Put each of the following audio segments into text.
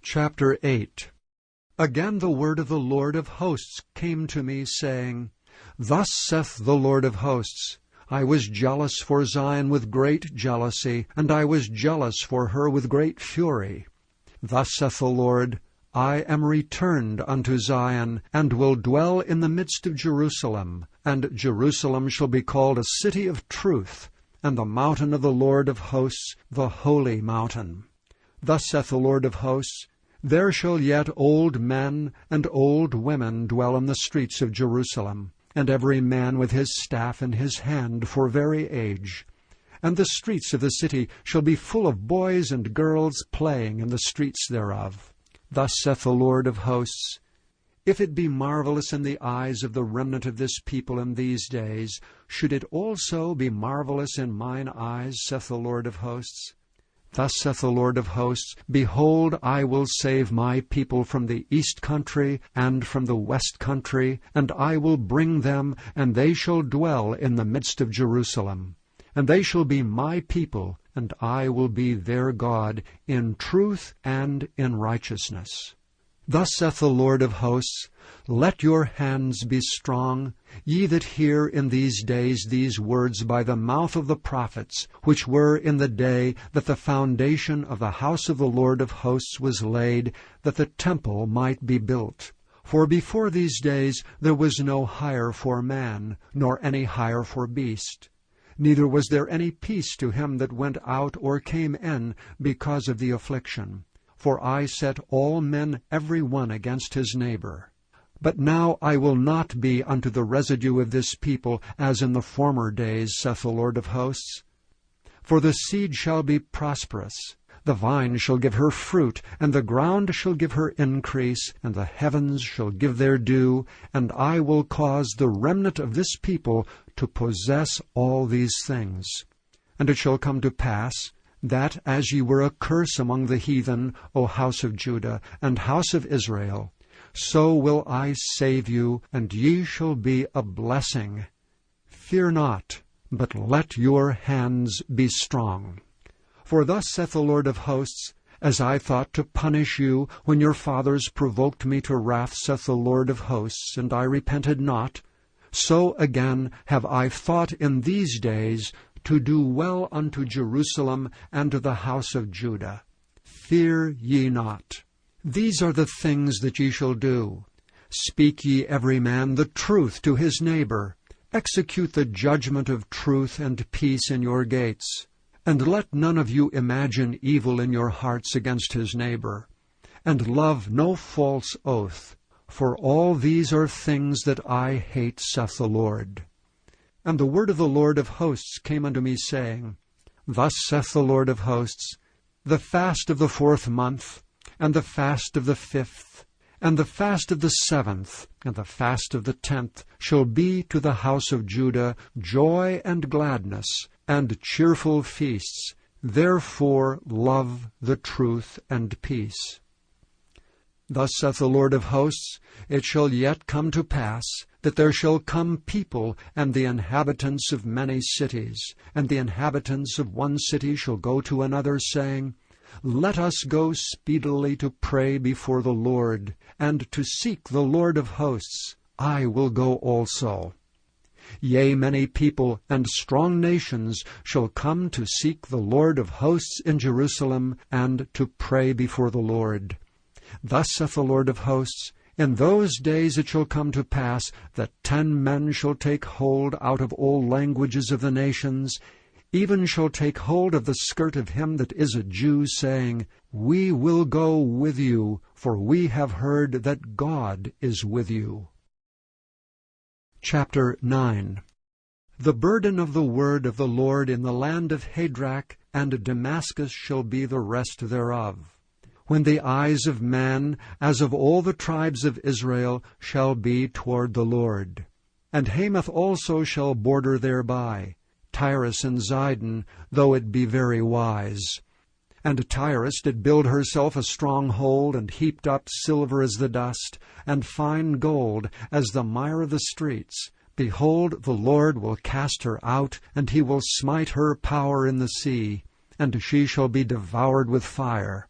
Chapter 8. Again the word of the Lord of hosts came to me, saying, Thus saith the Lord of hosts, I was jealous for Zion with great jealousy, and I was jealous for her with great fury. Thus saith the Lord, I am returned unto Zion, and will dwell in the midst of Jerusalem, and Jerusalem shall be called a city of truth, and the mountain of the Lord of hosts, the holy mountain. Thus saith the Lord of hosts, There shall yet old men and old women dwell in the streets of Jerusalem, and every man with his staff in his hand for very age. And the streets of the city shall be full of boys and girls playing in the streets thereof. Thus saith the Lord of hosts, If it be marvelous in the eyes of the remnant of this people in these days, should it also be marvelous in mine eyes, saith the Lord of hosts? Thus saith the Lord of hosts, Behold, I will save my people from the east country and from the west country, and I will bring them, and they shall dwell in the midst of Jerusalem. And they shall be my people, and I will be their God, in truth and in righteousness. Thus saith the Lord of hosts, Let your hands be strong, ye that hear in these days these words by the mouth of the prophets, which were in the day that the foundation of the house of the Lord of hosts was laid, that the temple might be built. For before these days there was no hire for man, nor any hire for beast. Neither was there any peace to him that went out or came in, because of the affliction. For I set all men every one against his neighbor. But now I will not be unto the residue of this people as in the former days, saith the Lord of hosts. For the seed shall be prosperous, the vine shall give her fruit, and the ground shall give her increase, and the heavens shall give their dew, and I will cause the remnant of this people to possess all these things. And it shall come to pass, that as ye were a curse among the heathen, O house of Judah, and house of Israel, so will I save you, and ye shall be a blessing. Fear not, but let your hands be strong. For thus saith the Lord of hosts, As I thought to punish you, when your fathers provoked me to wrath, saith the Lord of hosts, and I repented not, so again have I thought in these days to do well unto Jerusalem and to the house of Judah. Fear ye not. These are the things that ye shall do. Speak ye every man the truth to his neighbor. Execute the judgment of truth and peace in your gates. And let none of you imagine evil in your hearts against his neighbor. And love no false oath. For all these are things that I hate, saith the Lord. And the word of the Lord of hosts came unto me, saying, Thus saith the Lord of hosts, The fast of the 4th month, and the fast of the 5th, and the fast of the 7th, and the fast of the 10th shall be to the house of Judah joy and gladness, and cheerful feasts. Therefore love the truth and peace. Thus saith the Lord of hosts, It shall yet come to pass, that there shall come people, and the inhabitants of many cities, and the inhabitants of one city shall go to another, saying, Let us go speedily to pray before the Lord, and to seek the Lord of hosts. I will go also. Yea, many people and strong nations shall come to seek the Lord of hosts in Jerusalem, and to pray before the Lord. Thus saith the Lord of hosts, In those days it shall come to pass that 10 men shall take hold out of all languages of the nations, even shall take hold of the skirt of him that is a Jew, saying, We will go with you, for we have heard that God is with you. Chapter 9. The burden of the word of the Lord in the land of Hadrach and Damascus shall be the rest thereof, when the eyes of man, as of all the tribes of Israel, shall be toward the Lord. And Hamath also shall border thereby, Tyrus and Zidon, though it be very wise. And Tyrus did build herself a stronghold, and heaped up silver as the dust, and fine gold as the mire of the streets. Behold, the Lord will cast her out, and he will smite her power in the sea, and she shall be devoured with fire.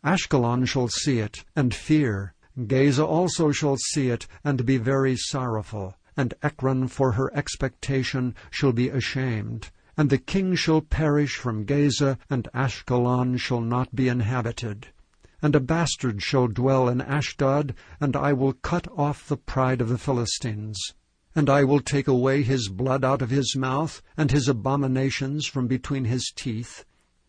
Ashkelon shall see it, and fear. Gaza also shall see it, and be very sorrowful. And Ekron for her expectation shall be ashamed. And the king shall perish from Gaza, and Ashkelon shall not be inhabited. And a bastard shall dwell in Ashdod, and I will cut off the pride of the Philistines. And I will take away his blood out of his mouth, and his abominations from between his teeth.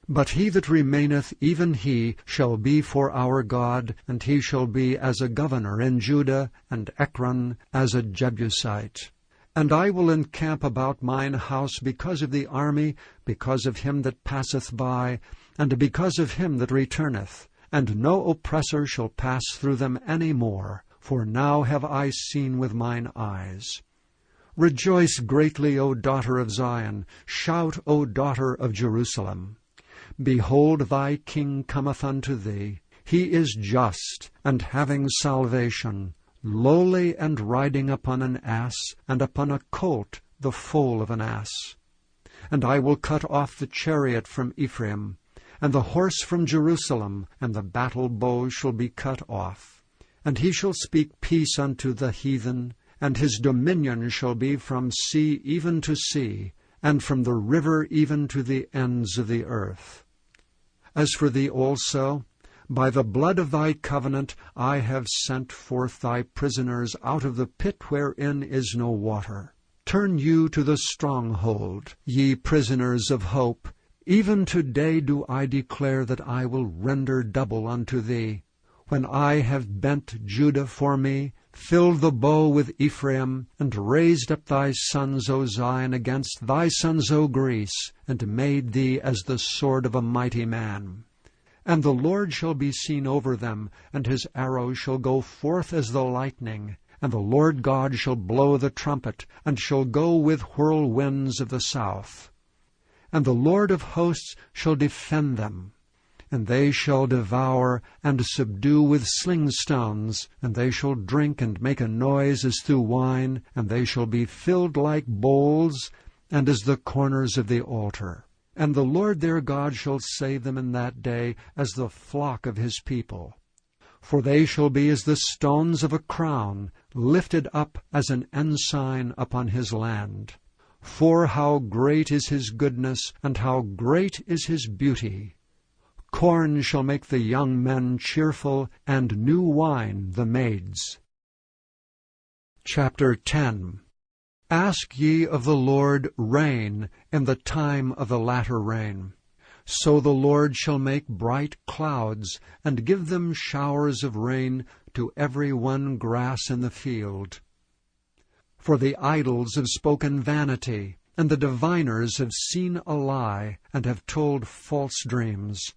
But he that remaineth, even he, shall be for our God, and he shall be as a governor in Judah, and Ekron as a Jebusite. And I will encamp about mine house because of the army, because of him that passeth by, and because of him that returneth. And no oppressor shall pass through them any more, for now have I seen with mine eyes. Rejoice greatly, O daughter of Zion. Shout, O daughter of Jerusalem. Behold, thy king cometh unto thee. He is just, and having salvation, lowly, and riding upon an ass, and upon a colt, the foal of an ass. And I will cut off the chariot from Ephraim, and the horse from Jerusalem, and the battle bow shall be cut off. And he shall speak peace unto the heathen, and his dominion shall be from sea even to sea, and from the river even to the ends of the earth. As for thee also, by the blood of thy covenant I have sent forth thy prisoners out of the pit wherein is no water. Turn you to the stronghold, ye prisoners of hope. Even today do I declare that I will render double unto thee. When I have bent Judah for me, filled the bow with Ephraim, and raised up thy sons, O Zion, against thy sons, O Greece, and made thee as the sword of a mighty man. And the Lord shall be seen over them, and his arrow shall go forth as the lightning, and the Lord God shall blow the trumpet, and shall go with whirlwinds of the south. And the Lord of hosts shall defend them, and they shall devour and subdue with sling stones, and they shall drink and make a noise as through wine, and they shall be filled like bowls, and as the corners of the altar. And the Lord their God shall save them in that day as the flock of his people. For they shall be as the stones of a crown, lifted up as an ensign upon his land. For how great is his goodness, and how great is his beauty! Corn shall make the young men cheerful, and new wine the maids. Chapter 10. Ask ye of the Lord rain in the time of the latter rain. So the Lord shall make bright clouds, and give them showers of rain to every one grass in the field. For the idols have spoken vanity, and the diviners have seen a lie, and have told false dreams.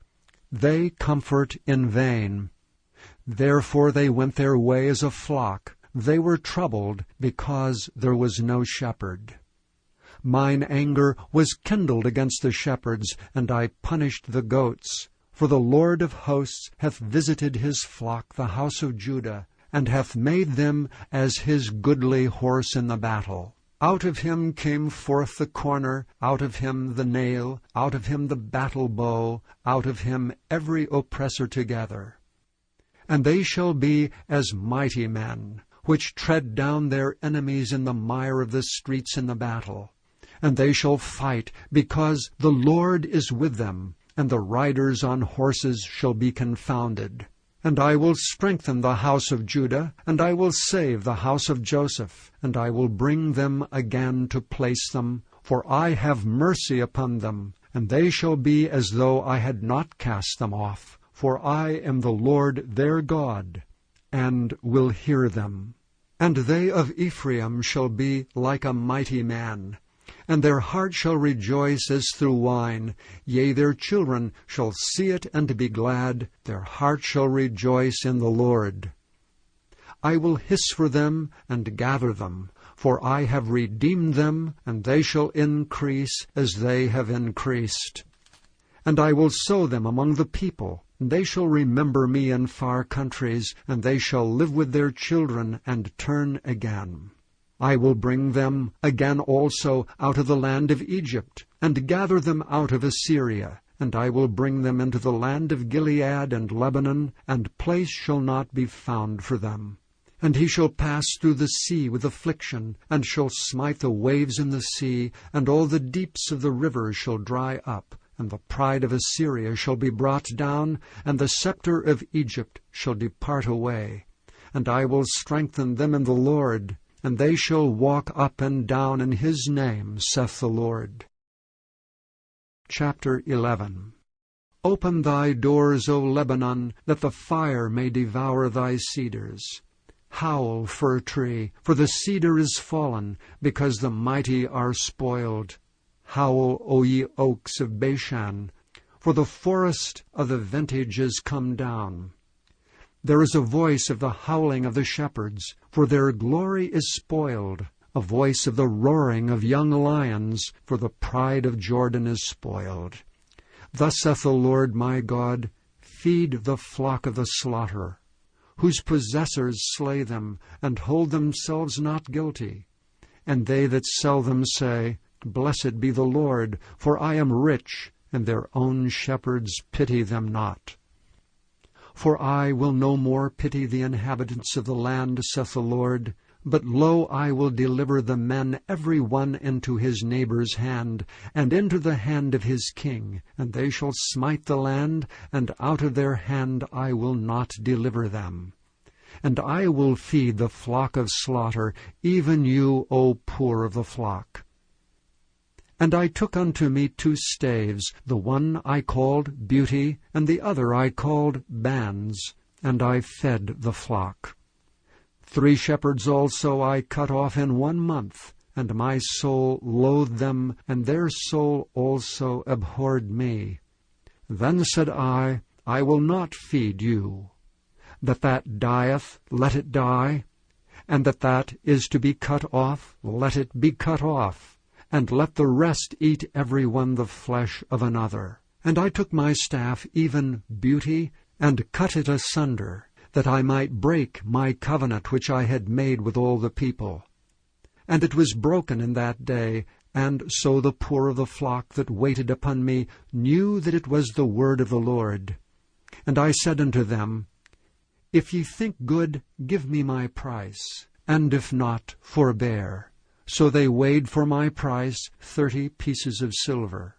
They comfort in vain. Therefore they went their way as a flock. They were troubled, because there was no shepherd. Mine anger was kindled against the shepherds, and I punished the goats. For the Lord of hosts hath visited his flock, the house of Judah, and hath made them as his goodly horse in the battle. Out of him came forth the corner, out of him the nail, out of him the battle bow, out of him every oppressor together. And they shall be as mighty men, which tread down their enemies in the mire of the streets in the battle. And they shall fight, because the Lord is with them, and the riders on horses shall be confounded. And I will strengthen the house of Judah, and I will save the house of Joseph, and I will bring them again to place them, for I have mercy upon them, and they shall be as though I had not cast them off, for I am the Lord their God, and will hear them. And they of Ephraim shall be like a mighty man, and their heart shall rejoice as through wine. Yea, their children shall see it and be glad. Their heart shall rejoice in the Lord. I will hiss for them and gather them, for I have redeemed them, and they shall increase as they have increased. And I will sow them among the people, and they shall remember me in far countries, and they shall live with their children and turn again. I will bring them again also out of the land of Egypt, and gather them out of Assyria, and I will bring them into the land of Gilead and Lebanon, and place shall not be found for them. And he shall pass through the sea with affliction, and shall smite the waves in the sea, and all the deeps of the rivers shall dry up, and the pride of Assyria shall be brought down, and the scepter of Egypt shall depart away. And I will strengthen them in the Lord, and they shall walk up and down in his name, saith the Lord. Chapter 11. Open thy doors, O Lebanon, that the fire may devour thy cedars. Howl, fir tree, for the cedar is fallen, because the mighty are spoiled. Howl, O ye oaks of Bashan, for the forest of the vintage is come down. There is a voice of the howling of the shepherds, for their glory is spoiled, a voice of the roaring of young lions, for the pride of Jordan is spoiled. Thus saith the Lord my God, feed the flock of the slaughter, whose possessors slay them, and hold themselves not guilty. And they that sell them say, Blessed be the Lord, for I am rich, and their own shepherds pity them not. For I will no more pity the inhabitants of the land, saith the Lord, but lo, I will deliver the men every one into his neighbour's hand, and into the hand of his king, and they shall smite the land, and out of their hand I will not deliver them. And I will feed the flock of slaughter, even you, O poor of the flock. And I took unto me 2 staves, the one I called Beauty, and the other I called Bands, and I fed the flock. 3 shepherds also I cut off in 1 month, and my soul loathed them, and their soul also abhorred me. Then said I will not feed you. That dieth, let it die, and that is to be cut off, let it be cut off. And let the rest eat every one the flesh of another. And I took my staff, even Beauty, and cut it asunder, that I might break my covenant which I had made with all the people. And it was broken in that day, and so the poor of the flock that waited upon me knew that it was the word of the Lord. And I said unto them, If ye think good, give me my price, and if not, forbear. So they weighed for my price 30 pieces of silver.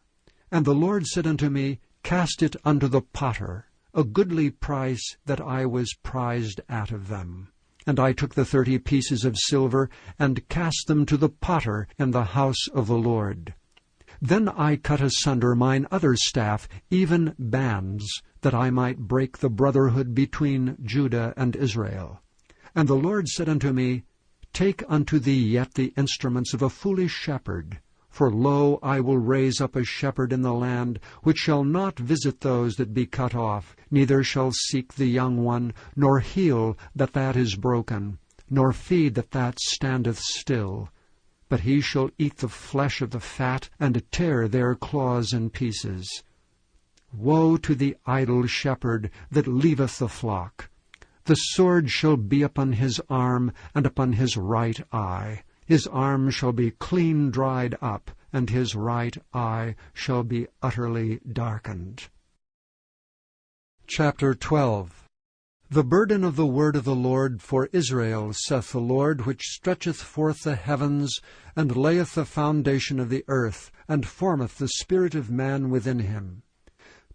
And the Lord said unto me, Cast it unto the potter, a goodly price that I was prized out of them. And I took the 30 pieces of silver, and cast them to the potter in the house of the Lord. Then I cut asunder mine other staff, even Bands, that I might break the brotherhood between Judah and Israel. And the Lord said unto me, Take unto thee yet the instruments of a foolish shepherd, for lo, I will raise up a shepherd in the land, which shall not visit those that be cut off, neither shall seek the young one, nor heal that is broken, nor feed that standeth still. But he shall eat the flesh of the fat, and tear their claws in pieces. Woe to the idle shepherd that leaveth the flock! The sword shall be upon his arm, and upon his right eye. His arm shall be clean dried up, and his right eye shall be utterly darkened. Chapter 12. The burden of the word of the Lord for Israel, saith the Lord, which stretcheth forth the heavens, and layeth the foundation of the earth, and formeth the spirit of man within him.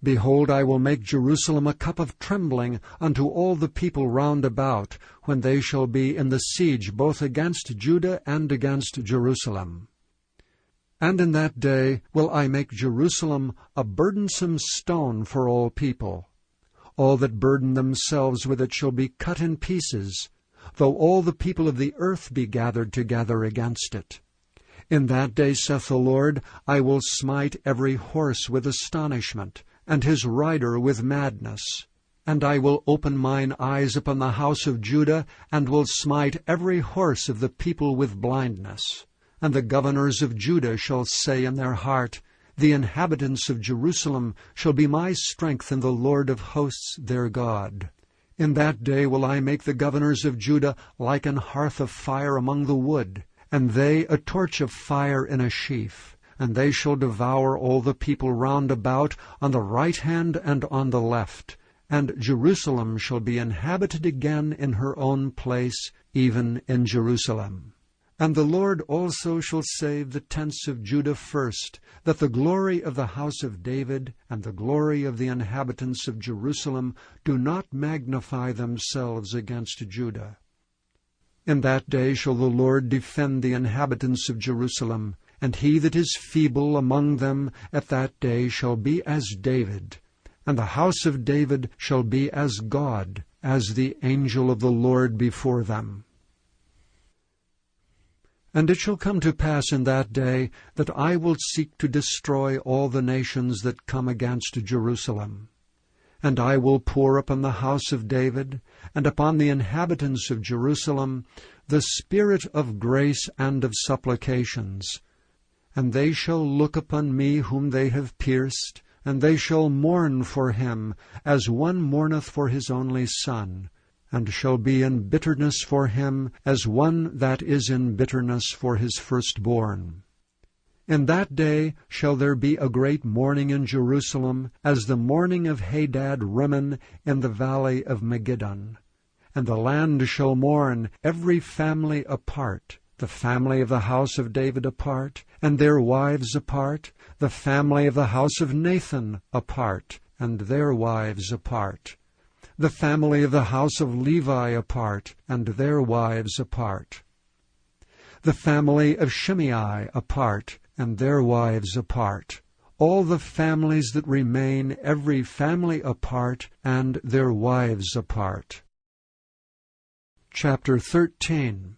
Behold, I will make Jerusalem a cup of trembling unto all the people round about, when they shall be in the siege both against Judah and against Jerusalem. And in that day will I make Jerusalem a burdensome stone for all people. All that burden themselves with it shall be cut in pieces, though all the people of the earth be gathered together against it. In that day, saith the Lord, I will smite every horse with astonishment, and his rider with madness. And I will open mine eyes upon the house of Judah, and will smite every horse of the people with blindness. And the governors of Judah shall say in their heart, The inhabitants of Jerusalem shall be my strength in the Lord of hosts their God. In that day will I make the governors of Judah like an hearth of fire among the wood, and they a torch of fire in a sheaf. and they shall devour all the people round about, on the right hand and on the left. And Jerusalem shall be inhabited again in her own place, even in Jerusalem. And the Lord also shall save the tents of Judah first, that the glory of the house of David and the glory of the inhabitants of Jerusalem do not magnify themselves against Judah. In that day shall the Lord defend the inhabitants of Jerusalem, and he that is feeble among them at that day shall be as David, and the house of David shall be as God, as the angel of the Lord before them. And it shall come to pass in that day that I will seek to destroy all the nations that come against Jerusalem. And I will pour upon the house of David, and upon the inhabitants of Jerusalem, the spirit of grace and of supplications. And they shall look upon me whom they have pierced, and they shall mourn for him, as one mourneth for his only son, and shall be in bitterness for him, as one that is in bitterness for his firstborn. In that day shall there be a great mourning in Jerusalem, as the mourning of Hadad Rimmon in the valley of Megiddon. And the land shall mourn, every family apart, the family of the house of David apart, and their wives apart, the family of the house of Nathan apart, and their wives apart, the family of the house of Levi apart, and their wives apart, the family of Shimei apart, and their wives apart, all the families that remain, every family apart, and their wives apart. Chapter 13.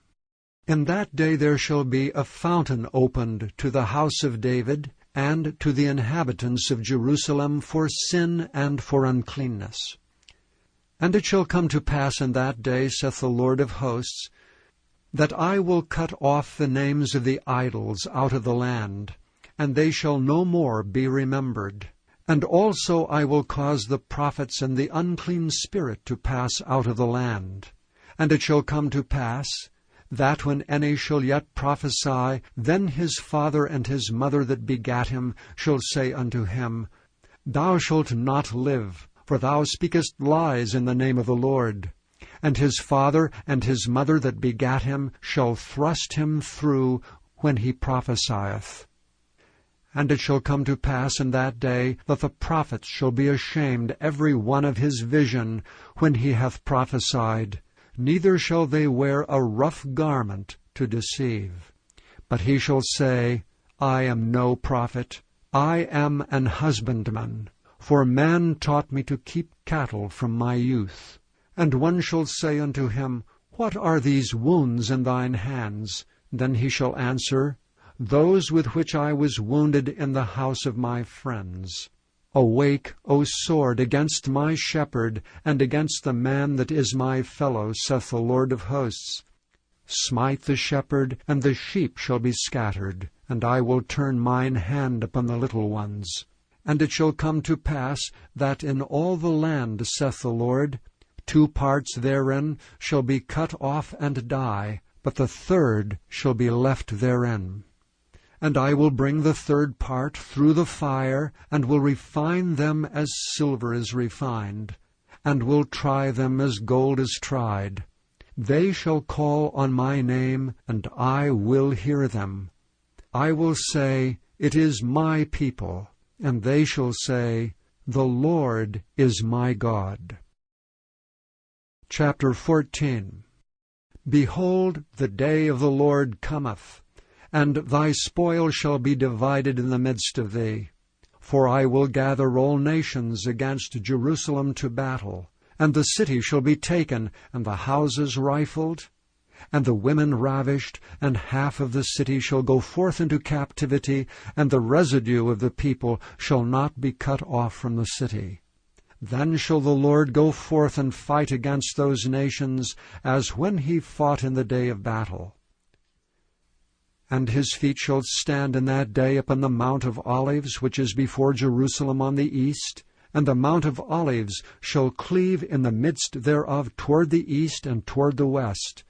In that day there shall be a fountain opened to the house of David, and to the inhabitants of Jerusalem for sin and for uncleanness. And it shall come to pass in that day, saith the Lord of hosts, that I will cut off the names of the idols out of the land, and they shall no more be remembered. And also I will cause the prophets and the unclean spirit to pass out of the land. And it shall come to pass, that when any shall yet prophesy, then his father and his mother that begat him shall say unto him, Thou shalt not live, for thou speakest lies in the name of the Lord. And his father and his mother that begat him shall thrust him through when he prophesieth. And it shall come to pass in that day that the prophets shall be ashamed every one of his vision when he hath prophesied, neither shall they wear a rough garment to deceive. But he shall say, I am no prophet, I am an husbandman, for man taught me to keep cattle from my youth. And one shall say unto him, What are these wounds in thine hands? Then he shall answer, Those with which I was wounded in the house of my friends. Awake, O sword, against my shepherd, and against the man that is my fellow, saith the Lord of hosts. Smite the shepherd, and the sheep shall be scattered, and I will turn mine hand upon the little ones. And it shall come to pass, that in all the land, saith the Lord, 2 parts therein shall be cut off and die, but the third shall be left therein. And I will bring the third part through the fire, and will refine them as silver is refined, and will try them as gold is tried. They shall call on my name, and I will hear them. I will say, It is my people, and they shall say, The Lord is my God. Chapter 14. Behold, the day of the Lord cometh, and thy spoil shall be divided in the midst of thee. For I will gather all nations against Jerusalem to battle, and the city shall be taken, and the houses rifled, and the women ravished, and half of the city shall go forth into captivity, and the residue of the people shall not be cut off from the city. Then shall the Lord go forth and fight against those nations, as when he fought in the day of battle. And his feet shall stand in that day upon the Mount of Olives, which is before Jerusalem on the east, and the Mount of Olives shall cleave in the midst thereof toward the east and toward the west.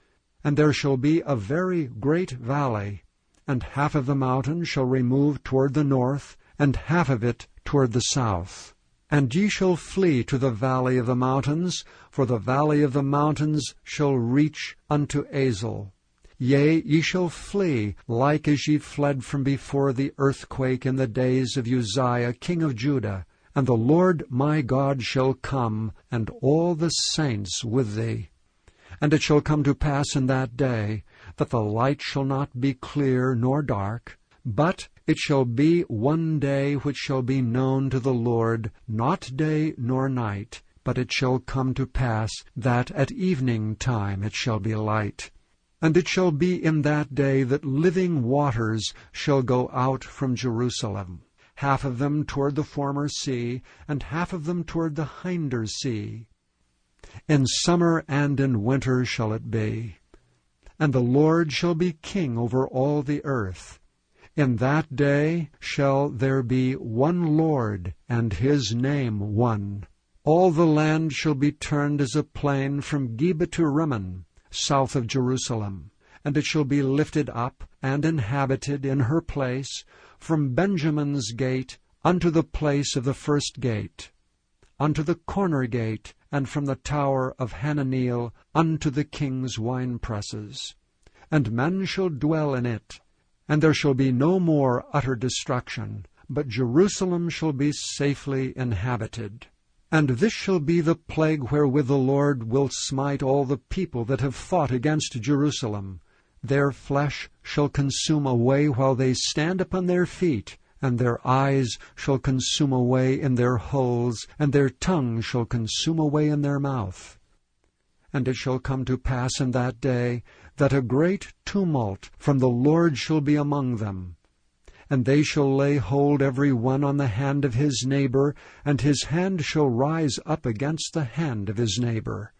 And there shall be a very great valley, and half of the mountain shall remove toward the north, and half of it toward the south. And ye shall flee to the valley of the mountains, for the valley of the mountains shall reach unto Azel. Yea, ye shall flee, like as ye fled from before the earthquake in the days of Uzziah king of Judah. And the Lord my God shall come, and all the saints with thee. And it shall come to pass in that day, that the light shall not be clear nor dark, but it shall be one day which shall be known to the Lord, not day nor night. But it shall come to pass that at evening time it shall be light. And it shall be in that day that living waters shall go out from Jerusalem, half of them toward the former sea, and half of them toward the hinder sea. In summer and in winter shall it be. And the Lord shall be king over all the earth. In that day shall there be one Lord, and his name one. All the land shall be turned as a plain from Geba to Rimmon, south of Jerusalem. And it shall be lifted up and inhabited in her place, from Benjamin's gate unto the place of the first gate, unto the corner gate, and from the tower of Hananeel unto the king's winepresses. And men shall dwell in it, and there shall be no more utter destruction, but Jerusalem shall be safely inhabited. And this shall be the plague wherewith the Lord will smite all the people that have fought against Jerusalem. Their flesh shall consume away while they stand upon their feet, and their eyes shall consume away in their holes, and their tongue shall consume away in their mouth. And it shall come to pass in that day, that a great tumult from the Lord shall be among them. And they shall lay hold every one on the hand of his neighbor, and his hand shall rise up against the hand of his neighbor.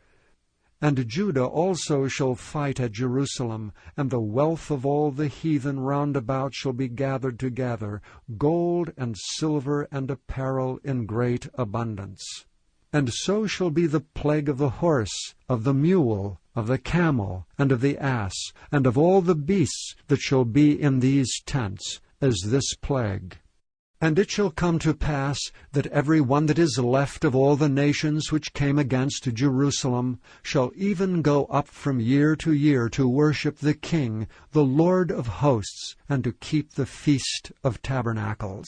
And Judah also shall fight at Jerusalem, and the wealth of all the heathen round about shall be gathered together, gold and silver and apparel in great abundance. And so shall be the plague of the horse, of the mule, of the camel, and of the ass, and of all the beasts that shall be in these tents, as this plague. And it shall come to pass that every one that is left of all the nations which came against Jerusalem shall even go up from year to worship the King, the Lord of hosts, and to keep the Feast of Tabernacles.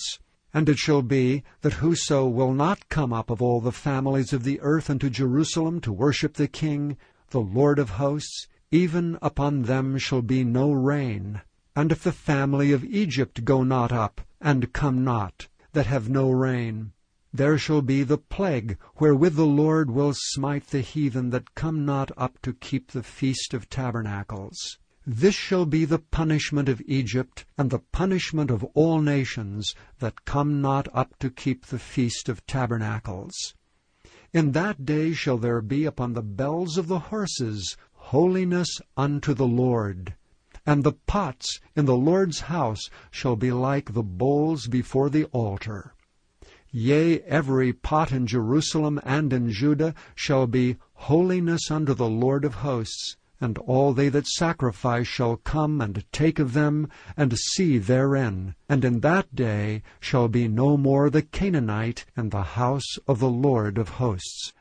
And it shall be that whoso will not come up of all the families of the earth unto Jerusalem to worship the King, the Lord of hosts, even upon them shall be no rain. And if the family of Egypt go not up, and come not, that have no rain, there shall be the plague wherewith the Lord will smite the heathen that come not up to keep the Feast of Tabernacles. This shall be the punishment of Egypt, and the punishment of all nations that come not up to keep the Feast of Tabernacles. In that day shall there be upon the bells of the horses holiness unto the Lord. And the pots in the Lord's house shall be like the bowls before the altar. Yea, every pot in Jerusalem and in Judah shall be holiness unto the Lord of hosts, and all they that sacrifice shall come and take of them, and see therein. And in that day shall be no more the Canaanite in the house of the Lord of hosts.